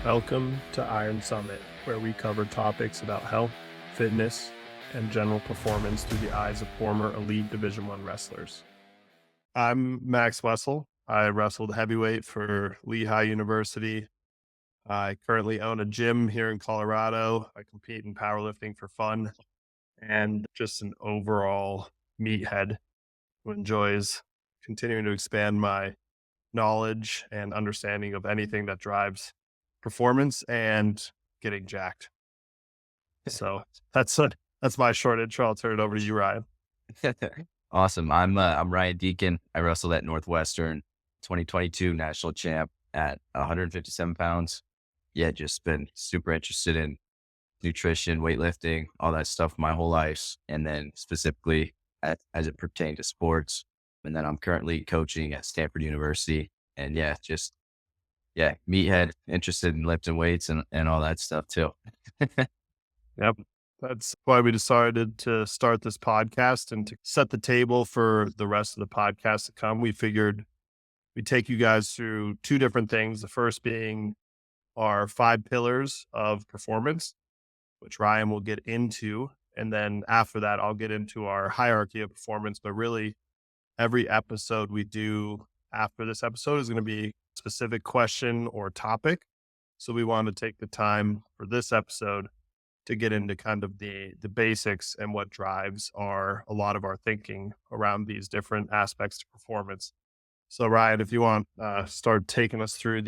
Welcome to Iron Summit, where we cover topics about health, fitness, and general performance through the eyes of former elite Division I wrestlers. I'm Max Wessell. I wrestled heavyweight for Lehigh University. I currently own a gym here in Colorado. I compete in powerlifting for fun and just an overall meathead who enjoys continuing to expand my knowledge and understanding of anything that drives performance and getting jacked. So that's my short intro. I'll turn it over to you, Ryan. Awesome. I'm Ryan Deakin. I wrestled at Northwestern, 2022 national champ at 157 pounds. Yeah, just been super interested in nutrition, weightlifting, all that stuff my whole life. And then specifically as it pertained to sports. And then I'm currently coaching at Stanford University. And meathead, interested in lifting weights and all that stuff too. Yep. That's why we decided to start this podcast and to set the table for the rest of the podcast to come. We figured we'd take you guys through two different things. The first being our 5 pillars of performance, which Ryan will get into. And then after that, I'll get into our hierarchy of performance. But really, every episode we do after this episode is going to be a specific question or topic. So we want to take the time for this episode to get into kind of the basics and what drives a lot of our thinking around these different aspects to performance. So Ryan, if you want, start taking us through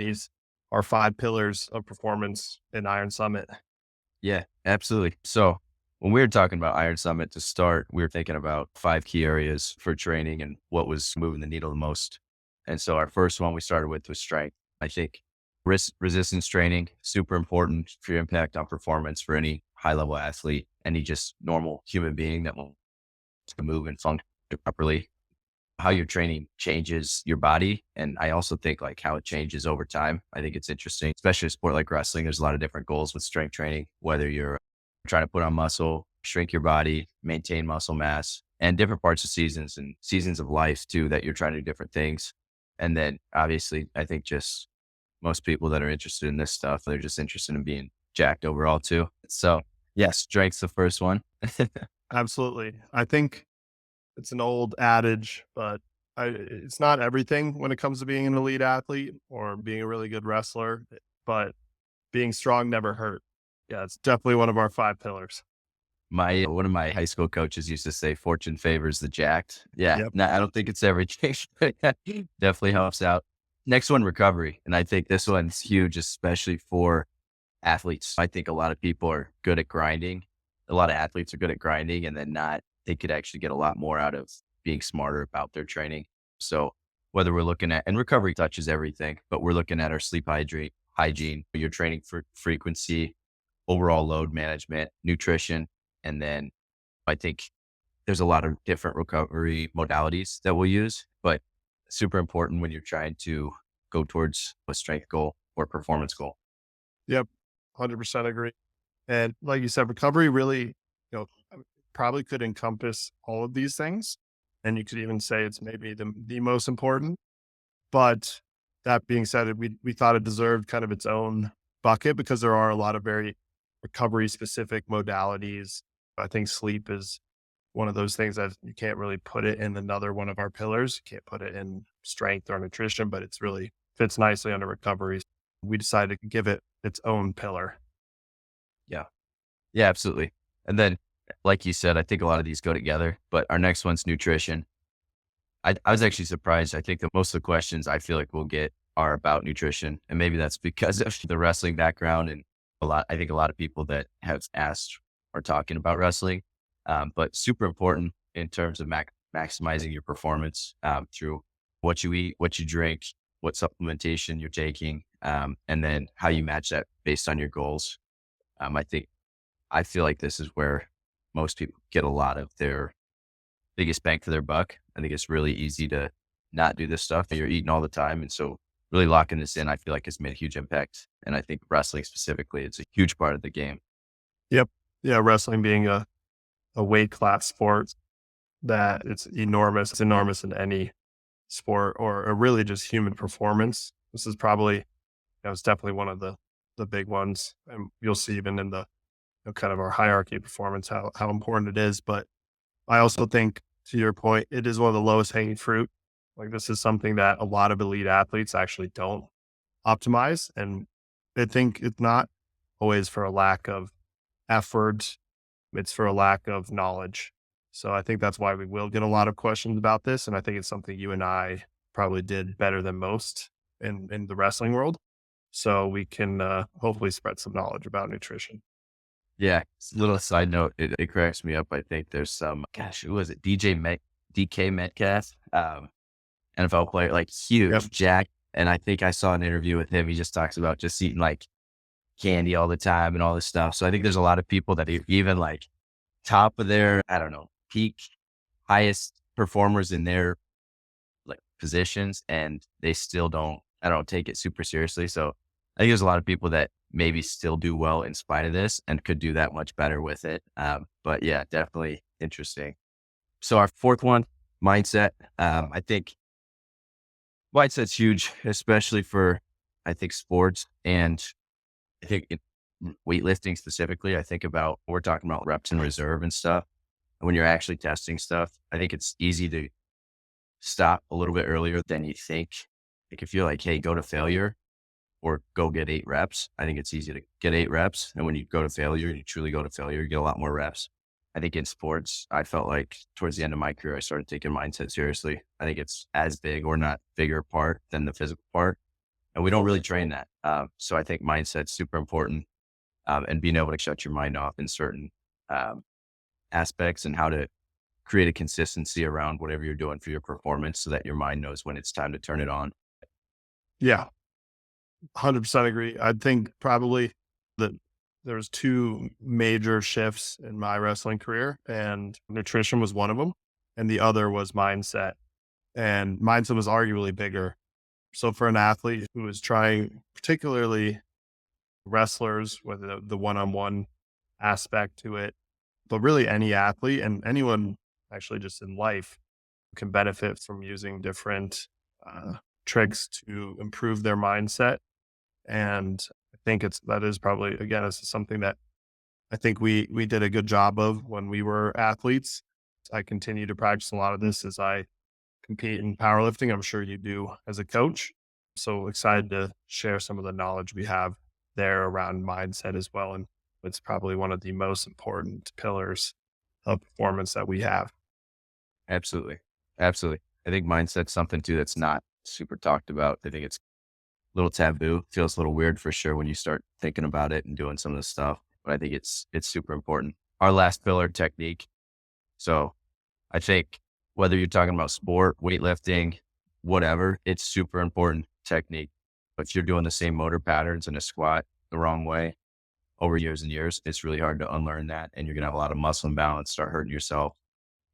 our 5 pillars of performance in Iron Summit. Yeah, absolutely. So when we were talking about Iron Summit to start, we were thinking about 5 key areas for training and what was moving the needle the most. And so our first one we started with was strength. I think resistance training, super important for your impact on performance for any high level athlete, any just normal human being that wants to move and function properly. How your training changes your body. And I also think like how it changes over time. I think it's interesting, especially a sport like wrestling. There's a lot of different goals with strength training, whether you're trying to put on muscle, shrink your body, maintain muscle mass, and different parts of seasons and seasons of life too, that you're trying to do different things. And then obviously, I think just most people that are interested in this stuff, they're just interested in being jacked overall too. So yes, strength's the first one. Absolutely. I think it's an old adage, but it's not everything when it comes to being an elite athlete or being a really good wrestler, but being strong never hurt. Yeah, it's definitely one of our 5 pillars. One of my high school coaches used to say, "Fortune favors the jacked." Yeah, Yep. I don't think it's everything, but definitely helps out. Next one, recovery, and I think this one's huge, especially for athletes. I think a lot of people are good at grinding. A lot of athletes are good at grinding, and then they could actually get a lot more out of being smarter about their training. So whether we're looking at, and recovery touches everything, but we're looking at our sleep hygiene, your training for frequency, overall load management, nutrition. And then I think there's a lot of different recovery modalities that we'll use, but super important when you're trying to go towards a strength goal or performance goal. Yep. 100% agree. And like you said, recovery really, probably could encompass all of these things. And you could even say it's maybe the most important. But that being said, we thought it deserved kind of its own bucket because there are a lot of very recovery specific modalities. I think sleep is one of those things that you can't really put it in another one of our pillars. You can't put it in strength or nutrition, but it's really fits nicely under recovery. We decided to give it its own pillar. Yeah. Yeah, absolutely. And then, like you said, I think a lot of these go together, but our next one's nutrition. I was actually surprised. I think that most of the questions I feel like we'll get are about nutrition. And maybe that's because of the wrestling background and I think a lot of people that have asked are talking about wrestling, but super important in terms of maximizing your performance through what you eat, what you drink, what supplementation you're taking, and then how you match that based on your goals. I feel like this is where most people get a lot of their biggest bang for their buck. I think it's really easy to not do this stuff and you're eating all the time. And so really locking this in, I feel like has made a huge impact. And I think wrestling specifically, it's a huge part of the game. Yep. Yeah. Wrestling being a weight class sport that it's enormous. It's enormous in any sport or really just human performance. This is probably, it's definitely one of the the big ones. And you'll see even in the kind of our hierarchy of performance, how important it is. But I also think, to your point, it is one of the lowest hanging fruit. Like, this is something that a lot of elite athletes actually don't optimize. And I think it's not always for a lack of effort, it's for a lack of knowledge. So I think that's why we will get a lot of questions about this. And I think it's something you and I probably did better than most in the wrestling world. So we can hopefully spread some knowledge about nutrition. Yeah. Little side note, it cracks me up. I think there's some, gosh, who was it? DK Metcalf, NFL player, like Yep. huge, Jack. And I think I saw an interview with him. He just talks about just eating like candy all the time and all this stuff. So I think there's a lot of people that even like top of their, I don't know, peak highest performers in their like positions, and they still I don't take it super seriously. So I think there's a lot of people that maybe still do well in spite of this and could do that much better with it. But yeah, definitely interesting. So our fourth one, mindset. I think mindset's huge, especially for, I think, sports, and I think weightlifting specifically. I think about, we're talking about reps in reserve and stuff. And when you're actually testing stuff, I think it's easy to stop a little bit earlier than you think. Like, if you're like, hey, go to failure or go get 8 reps, I think it's easy to get 8 reps. And when you go to failure, you truly go to failure, you get a lot more reps. I think in sports, I felt like towards the end of my career, I started taking mindset seriously. I think it's as big or not bigger part than the physical part. And we don't really train that. So I think mindset's super important, and being able to shut your mind off in certain aspects, and how to create a consistency around whatever you're doing for your performance so that your mind knows when it's time to turn it on. Yeah, 100% agree. I think probably that there's two major shifts in my wrestling career, and nutrition was one of them, and the other was mindset. And mindset was arguably bigger. So for an athlete who is trying, particularly wrestlers with the one-on-one aspect to it, but really any athlete and anyone actually just in life can benefit from using different tricks to improve their mindset. And I think that is probably, again, it's something that I think we did a good job of when we were athletes. I continue to practice a lot of this as I compete in powerlifting. I'm sure you do as a coach. So excited to share some of the knowledge we have there around mindset as well. And it's probably one of the most important pillars of performance that we have. Absolutely. Absolutely. I think mindset's something too that's not super talked about. I think it's a little taboo. Feels a little weird for sure when you start thinking about it and doing some of this stuff. But I think it's super important. Our last pillar, technique. So I think whether you're talking about sport, weightlifting, whatever, it's super important technique. But if you're doing the same motor patterns in a squat the wrong way over years and years, it's really hard to unlearn that. And you're going to have a lot of muscle imbalance, start hurting yourself.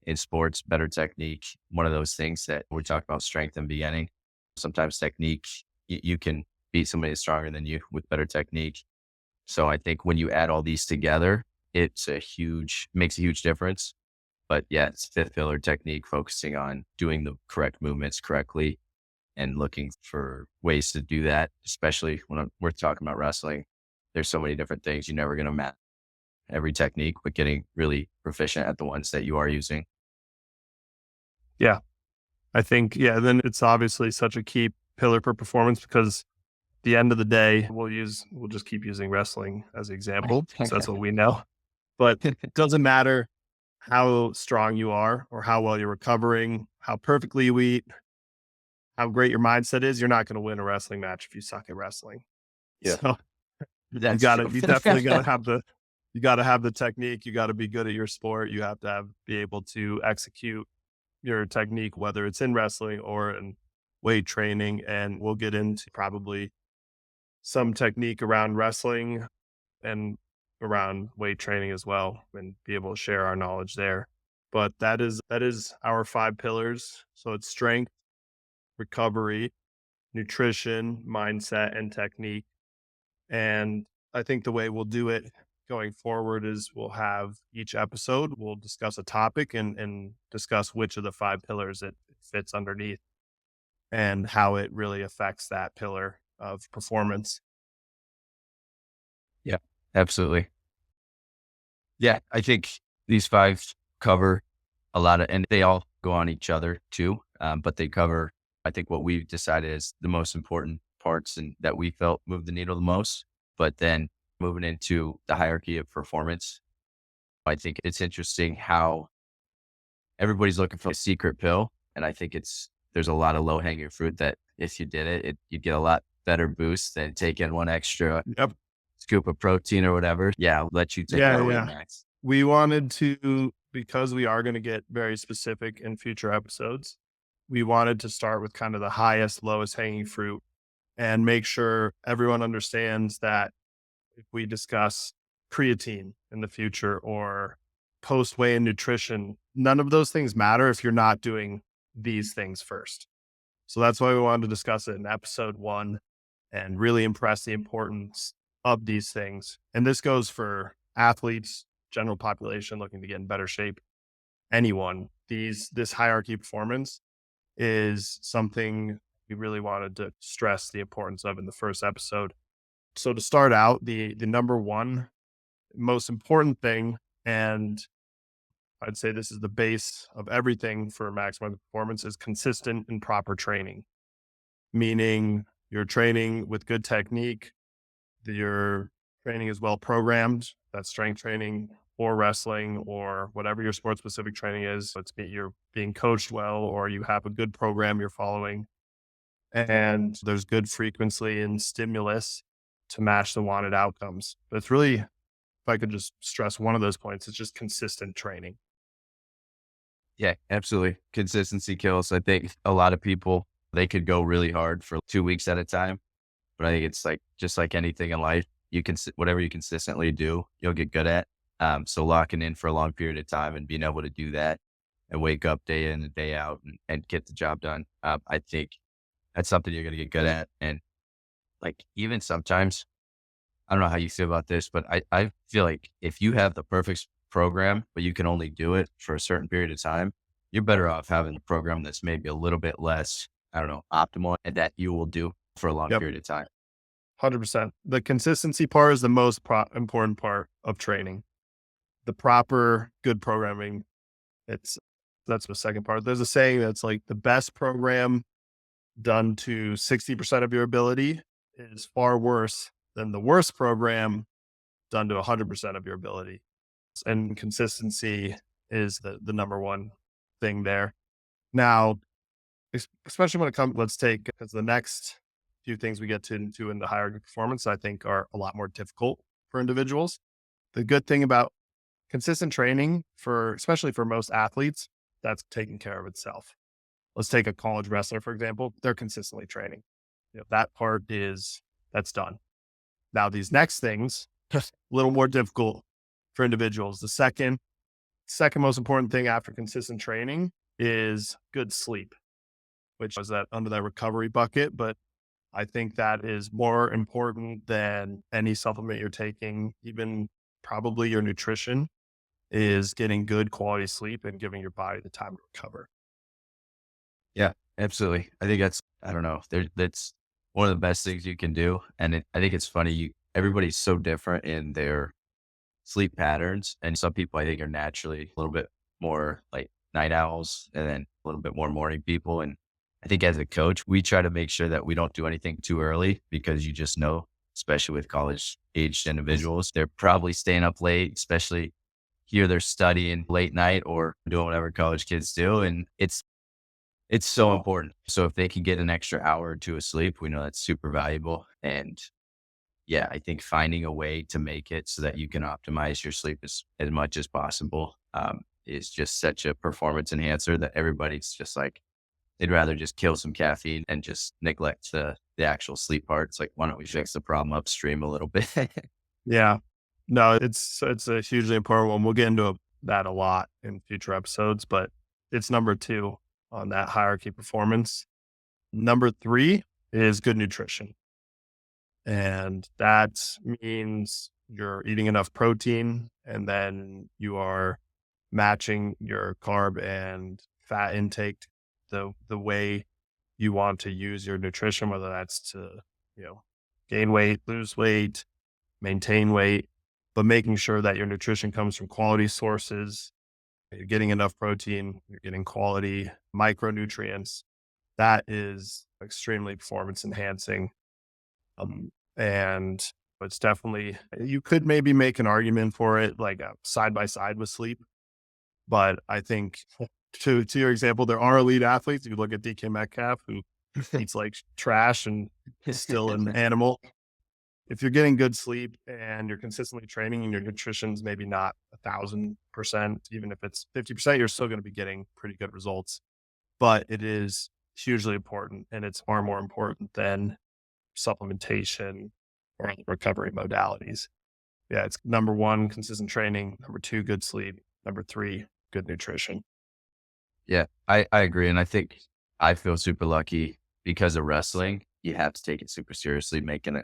In sports, better technique, one of those things that we talk about strength in the beginning. Sometimes technique, you can beat somebody stronger than you with better technique. So I think when you add all these together, makes a huge difference. But yeah, it's fifth pillar technique, focusing on doing the correct movements correctly and looking for ways to do that, especially when we're talking about wrestling. There's so many different things. You're never going to match every technique, but getting really proficient at the ones that you are using. Yeah. I think, yeah, then it's obviously such a key pillar for performance because at the end of the day, we'll just keep using wrestling as an example because that's what we know. But it doesn't matter how strong you are or how well you're recovering, how perfectly you eat, how great your mindset is, you're not going to win a wrestling match if you suck at wrestling. Yeah, So that's true. you definitely got to have the technique. You got to be good at your sport. You have to be able to execute your technique, whether it's in wrestling or in weight training. And we'll get into probably some technique around wrestling and around weight training as well, and be able to share our knowledge there. But that is our 5 pillars. So it's strength, recovery, nutrition, mindset, and technique. And I think the way we'll do it going forward is we'll have each episode, we'll discuss a topic and discuss which of the 5 pillars it fits underneath and how it really affects that pillar of performance. Absolutely. Yeah, I think these five cover a lot of, and they all go on each other too. But they cover, I think, what we've decided is the most important parts and that we felt moved the needle the most. But then moving into the hierarchy of performance, I think it's interesting how everybody's looking for a secret pill. And I think there's a lot of low hanging fruit that if you did it, you'd get a lot better boost than taking one extra Yep. scoop of protein or whatever. Yeah, let you take Yeah, that away yeah. max. We wanted to, because we are going to get very specific in future episodes, we wanted to start with kind of the highest, lowest hanging fruit and make sure everyone understands that if we discuss creatine in the future or post weigh in nutrition, none of those things matter if you're not doing these things first. So that's why we wanted to discuss it in episode 1 and really impress the importance of these things. And this goes for athletes, general population looking to get in better shape, anyone. This hierarchy performance is something we really wanted to stress the importance of in the first episode. So to start out, the number one most important thing, and I'd say this is the base of everything for maximizing performance, is consistent and proper training. Meaning you're training with good technique, your training is well programmed. That's strength training or wrestling or whatever your sport specific training is. You're being coached well, or you have a good program you're following, and there's good frequency and stimulus to match the wanted outcomes. But it's really, if I could just stress one of those points, it's just consistent training. Yeah, absolutely. Consistency kills. I think a lot of people, they could go really hard for 2 weeks at a time. But I think it's like, just like anything in life, you can, whatever you consistently do, you'll get good at. So locking in for a long period of time and being able to do that and wake up day in and day out and get the job done. I think that's something you're going to get good at. And like, even sometimes, I don't know how you feel about this, but I feel like if you have the perfect program, but you can only do it for a certain period of time, you're better off having a program that's maybe a little bit less, I don't know, optimal and that you will do for a long Yep. period of time. 100%. The consistency part is the most important part of training. The proper good programming, it's that's the second part. There's a saying that's like the best program done to 60% of your ability is far worse than the worst program done to 100% of your ability. And consistency is the number one thing there. Now, especially when it comes, let's take, because the next few things we get to into in the hierarchy performance, I think are a lot more difficult for individuals. The good thing about consistent training especially for most athletes, that's taken care of itself. Let's take a college wrestler, for example. They're consistently training. That part that's done. Now, these next things, a little more difficult for individuals. The second most important thing after consistent training is good sleep, which is that under that recovery bucket. But I think that is more important than any supplement you're taking, even probably your nutrition, is getting good quality sleep and giving your body the time to recover. Yeah, absolutely. I think I don't know, that's one of the best things you can do. And I think it's funny, everybody's so different in their sleep patterns. And some people I think are naturally a little bit more like night owls and then a little bit more morning people. And I think as a coach, we try to make sure that we don't do anything too early because you just know, especially with college aged individuals, they're probably staying up late, especially here they're studying late night or doing whatever college kids do. And it's so important. So if they can get an extra hour or two of sleep, we know that's super valuable. And yeah, I think finding a way to make it so that you can optimize your sleep as much as possible is just such a performance enhancer that everybody's just like, they'd rather just kill some caffeine and just neglect the actual sleep part. It's like, why don't we fix the problem upstream a little bit? Yeah. No, it's a hugely important one. We'll get into that a lot in future episodes, but it's number 2 on that hierarchy performance. Number 3 is good nutrition. And that means you're eating enough protein and then you are matching your carb and fat intake the way you want to use your nutrition, whether that's to, gain weight, lose weight, maintain weight. but making sure that your nutrition comes from quality sources, you're getting enough protein, you're getting quality micronutrients. That is extremely performance enhancing. And it's definitely, you could maybe make an argument for it like side by side with sleep. But I think to your example, there are elite athletes. You look at DK Metcalf, who eats like trash and is still an animal. If you're getting good sleep and you're consistently training and your nutrition's maybe not 1,000%, even if it's 50%, you're still going to be getting pretty good results. But it is hugely important, and it's far more important than supplementation or recovery modalities. Yeah, it's number one, consistent training. Number two, good sleep. Number three, good nutrition. Yeah, I agree. And I think I feel super lucky because of wrestling. You have to take it super seriously, making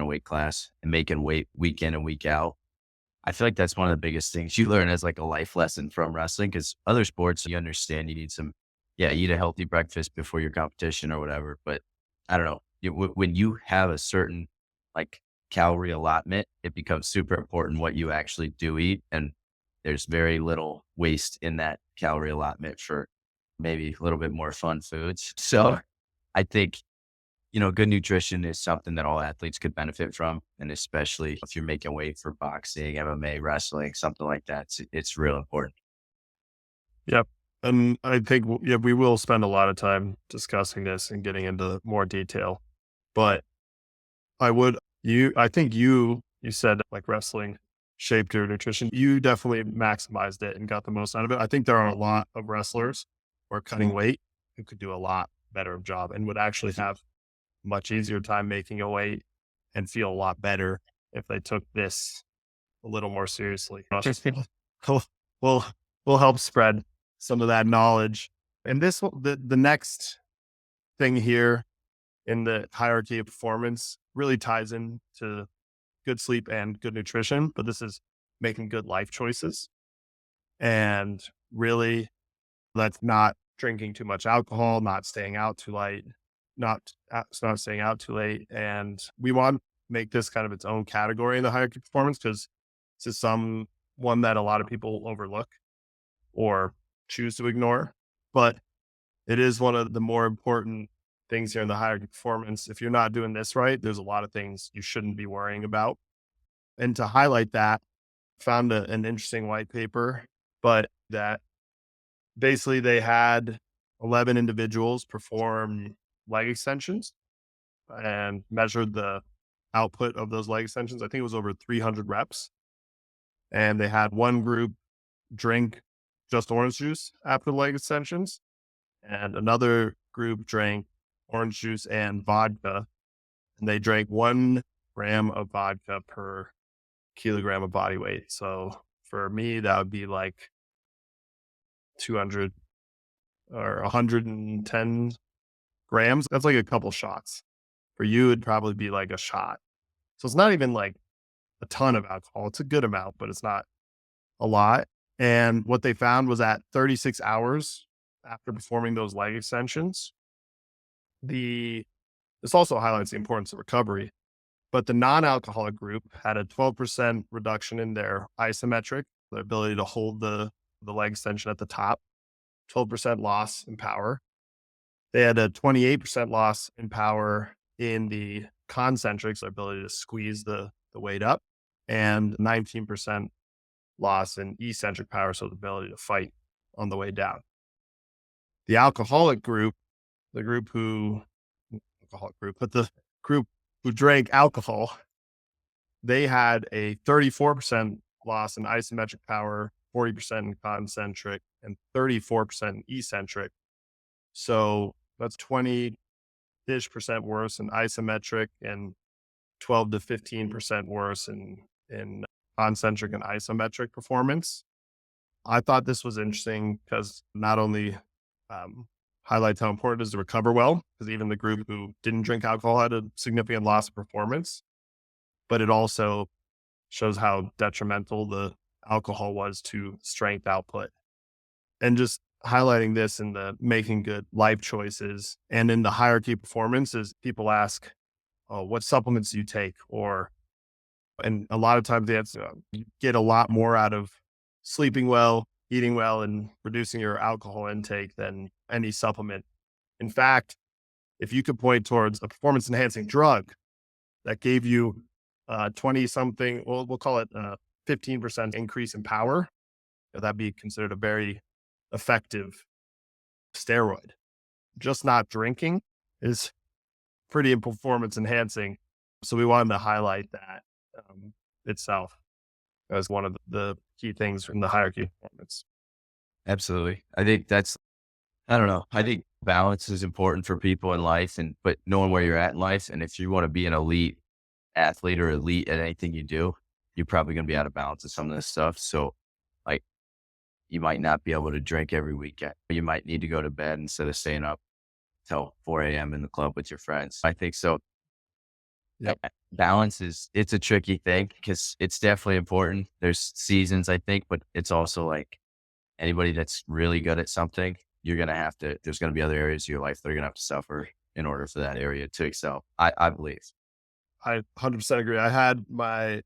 a weight class and making weight week in and week out. I feel like that's one of the biggest things you learn as like a life lesson from wrestling, because other sports, you understand you need some, yeah, eat a healthy breakfast before your competition or whatever. But I don't know, when you have a certain like calorie allotment, it becomes super important what you actually do eat. And there's very little waste in that calorie allotment for maybe a little bit more fun foods. So I think, good nutrition is something that all athletes could benefit from. And especially if you're making weight for boxing, MMA, wrestling, something like that, it's real important. Yep. And I think, yeah, we will spend a lot of time discussing this and getting into more detail. But I think you said like wrestling shaped your nutrition. You definitely maximized it and got the most out of it. I think there are a lot of wrestlers who are cutting weight who could do a lot better job and would actually have much easier time making a weight and feel a lot better if they took this a little more seriously. We'll, we'll, we'll help spread some of that knowledge. And the next thing here in the hierarchy of performance really ties into good sleep and good nutrition, but this is making good life choices. And really, that's not drinking too much alcohol, not staying out too late, not staying out too late. And we want to make this kind of its own category in the hierarchy of performance, because this is one that a lot of people overlook or choose to ignore. But it is one of the more important things here in the hierarchy of performance. If you're not doing this right, there's a lot of things you shouldn't be worrying about. And to highlight that, found an interesting white paper, but that basically they had 11 individuals perform leg extensions and measured the output of those leg extensions. I think it was over 300 reps. And they had one group drink just orange juice after the leg extensions, and another group drank orange juice and vodka. And they drank 1 gram of vodka per kilogram of body weight. So for me, that would be like 200 or 110 grams. That's like a couple shots. For you, it'd probably be like a shot. So it's not even like a ton of alcohol. It's a good amount, but it's not a lot. And what they found was at 36 hours after performing those leg extensions, this also highlights the importance of recovery. But the non-alcoholic group had a 12% reduction in their isometric, the ability to hold the leg extension at the top, 12% loss in power. They had a 28% loss in power in the concentrics, the ability to squeeze the weight up, and 19% loss in eccentric power, so the ability to fight on the way down. The alcoholic group, the group who drank alcohol, they had a 34% loss in isometric power, 40% in concentric, and 34% in eccentric. So that's 20-ish% worse in isometric and 12 to 15% worse in concentric and isometric performance. I thought this was interesting because not only highlights how important it is to recover well, because even the group who didn't drink alcohol had a significant loss of performance, but it also shows how detrimental the alcohol was to strength output. And just highlighting this in the making good life choices and in the hierarchy of performance is people ask, oh, what supplements do you take? Or And a lot of times the answer, you get a lot more out of sleeping well, eating well, and reducing your alcohol intake than any supplement. In fact, if you could point towards a performance enhancing drug that gave you 20 something, well, we'll call it 15% increase in power, that'd be considered a very effective steroid. Just not drinking is pretty performance enhancing. So we wanted to highlight that itself as one of the key things in the hierarchy of performance. Absolutely. I think I don't know. I think balance is important for people in life but knowing where you're at in life. And if you want to be an elite athlete or elite at anything you do, you're probably going to be out of balance with some of this stuff. So like you might not be able to drink every weekend. You might need to go to bed instead of staying up till 4 a.m. in the club with your friends. I think so. Yep. Balance it's a tricky thing because it's definitely important. There's seasons, I think, but it's also like anybody that's really good at something, there's going to be other areas of your life that are going to have to suffer in order for that area to excel. I believe. I 100% agree. I had my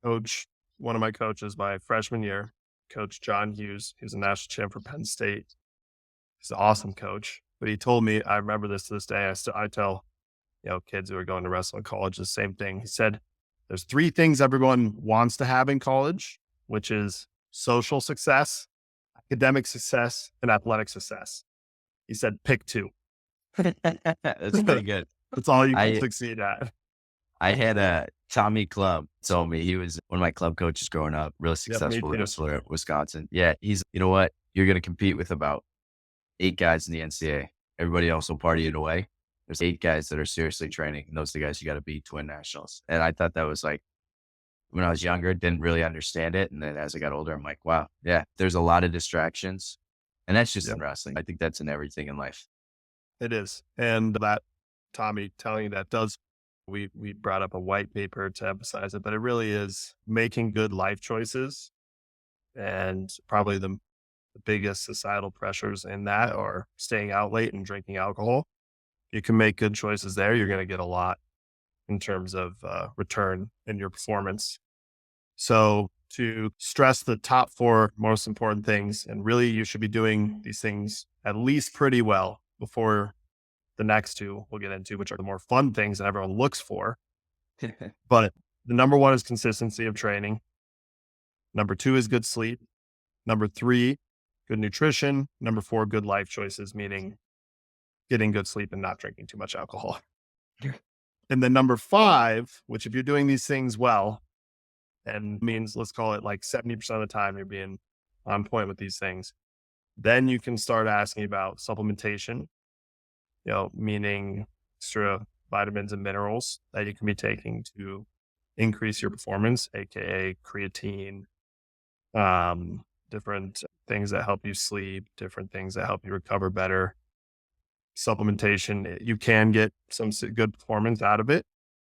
coach, one of my coaches, my freshman year, Coach John Hughes. He was a national champ for Penn State. He's an awesome coach. But he told me, I remember this to this day. I tell kids who are going to wrestle in college the same thing. He said, "There's three things everyone wants to have in college, which is social success, academic success, and athletic success." He said, "Pick two." That's pretty good. That's all you can I succeed at. I had a Tommy Club told me he was one of my club coaches growing up, really Yep, me successful too. wrestler at Wisconsin. Yeah, you know what? You're going to compete with about 8 guys in the NCAA. Everybody else will party it away. There's 8 guys that are seriously training, and those are the guys you got to beat to win nationals. And I thought that was like, when I was younger, didn't really understand it. And then as I got older, I'm like, wow, yeah, there's a lot of distractions. And that's just Yep. in wrestling. I think that's in everything in life. It is. And that Tommy telling you that we brought up a white paper to emphasize it, but it really is making good life choices. And probably the biggest societal pressures in that are staying out late and drinking alcohol. You can make good choices there. You're going to get a lot in terms of return in your performance. So to stress the top 4 most important things, and really you should be doing these things at least pretty well before the next 2 we'll get into, which are the more fun things that everyone looks for. But the number 1 is consistency of training. Number 2 is good sleep. Number 3, good nutrition. Number 4, good life choices, meaning getting good sleep and not drinking too much alcohol. And then number 5, which if you're doing these things well, and means let's call it like 70% of the time you're being on point with these things, then you can start asking about supplementation, meaning extra vitamins and minerals that you can be taking to increase your performance, aka creatine, different things that help you sleep, different things that help you recover better. Supplementation, you can get some good performance out of it,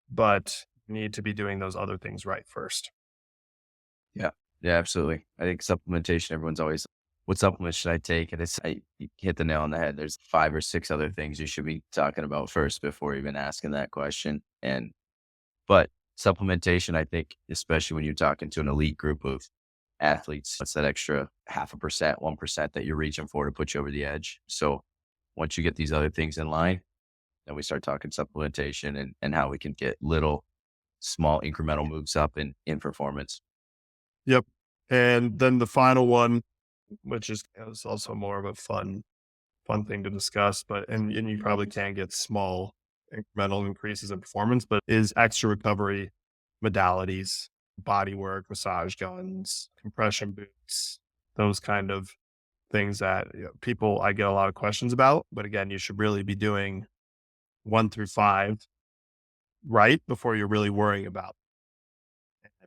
but you need to be doing those other things right first. Yeah, absolutely. I think supplementation, everyone's always, what supplements should I take? And you hit the nail on the head. There's 5 or 6 other things you should be talking about first before even asking that question. But supplementation, I think, especially when you're talking to an elite group of athletes, it's that extra 0.5%, 1% that you're reaching for to put you over the edge. So once you get these other things in line, then we start talking supplementation and how we can get little small incremental moves up in performance. Yep. And then the final one, which is also more of a fun thing to discuss, and you probably can get small incremental increases in performance, but is extra recovery modalities, body work, massage guns, compression boots, those kind of things that I get a lot of questions about. But again, you should really be doing 1 through 5 right before you're really worrying about.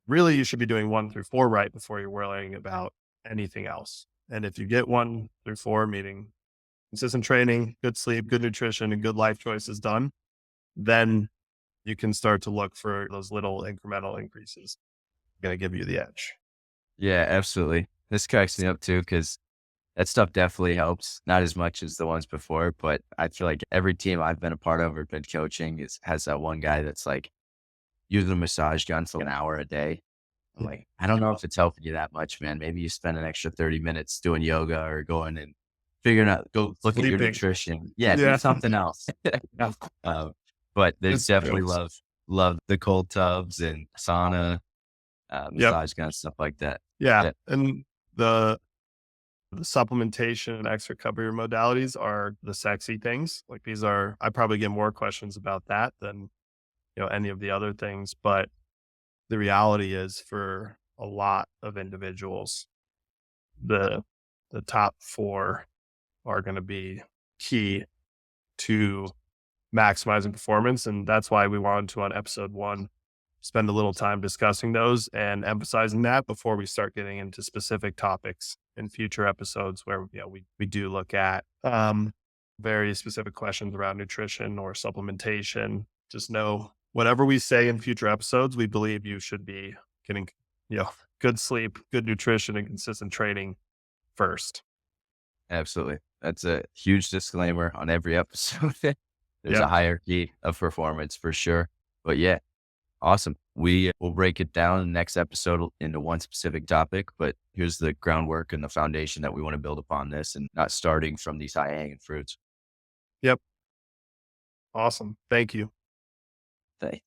Really, you should be doing 1 through 4 right before you're worrying about anything else. And if you get 1 through 4, meaning consistent training, good sleep, good nutrition, and good life choices done, then you can start to look for those little incremental increases. Going to give you the edge. Yeah, absolutely. This cracks me up too, because that stuff definitely helps. Not as much as the ones before, but I feel like every team I've been a part of or been coaching has that one guy that's like, using a massage gun for an hour a day. I'm like, I don't know if it's helping you that much, man. Maybe you spend an extra 30 minutes doing yoga or going and figuring out, go look at your Sleeping. nutrition. Yeah, do Yeah. something else. Yeah. But there's It's definitely gross. love the cold tubs and sauna, Yep. massage guns, stuff like that. Yeah. Yeah, And the supplementation and extra recovery modalities are the sexy things. Like these are, I probably get more questions about that than, any of the other things. But the reality is for a lot of individuals, the the top four are going to be key to maximizing performance. And that's why we wanted to, on episode one, spend a little time discussing those and emphasizing that before we start getting into specific topics in future episodes where we do look at very specific questions around nutrition or supplementation. Just know whatever we say in future episodes, we believe you should be getting good sleep, good nutrition, and consistent training first. absolutely. That's a huge disclaimer on every episode. There's Yeah. a hierarchy of performance for sure. But yeah, awesome. We will break it down in the next episode into one specific topic, but here's the groundwork and the foundation that we want to build upon this and not starting from these high hanging fruits. Yep. Awesome. Thank you. Thank